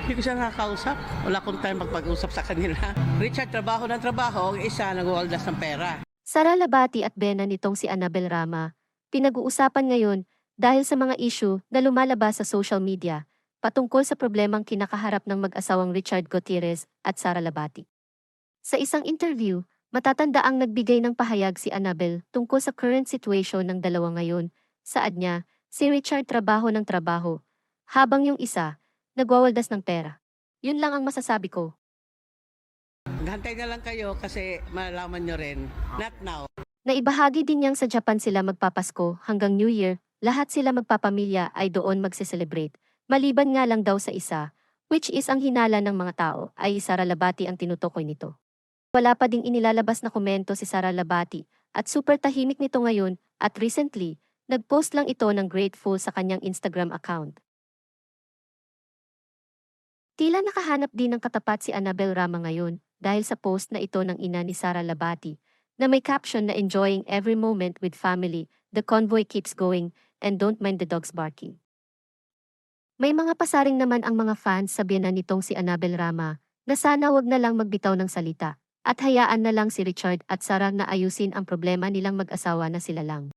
Hindi ko siya nakakausap. Wala akong time magpag-usap sa kanila. Richard, trabaho ng trabaho. Ang isa, nag-uwaldas ng pera. Sara Labati at Bena nitong si Annabel Rama, pinag-uusapan ngayon dahil sa mga issue na lumalabas sa social media patungkol sa problemang kinakaharap ng mag-asawang Richard Gutierrez at Sara Labati. Sa isang interview, matatanda ang nagbigay ng pahayag si Annabel tungkol sa current situation ng dalawa ngayon. Saad niya, si Richard trabaho ng trabaho, habang yung isa, nagwawaldas ng pera. Yun lang ang masasabi ko. Hantay na lang kayo kasi malaman nyo rin. Not now. Naibahagi din niyang sa Japan sila magpapasko hanggang New Year, lahat sila magpapamilya ay doon magse-celebrate. Maliban nga lang daw sa isa, which is ang hinala ng mga tao ay Sara Labati ang tinutukoy nito. Wala pa ding inilalabas na komento si Sara Labati at super tahimik nito ngayon at recently, nag-post lang ito ng grateful sa kanyang Instagram account. Tila nakahanap din ng katapat si Annabel Rama ngayon dahil sa post na ito ng ina ni Sara Labati na may caption na enjoying every moment with family, the convoy keeps going, and don't mind the dogs barking. May mga pasaring naman ang mga fans sa biyenan nitong si Annabel Rama na sana wag na lang magbitaw ng salita at hayaan na lang si Richard at Sara na ayusin ang problema nilang mag-asawa na sila lang.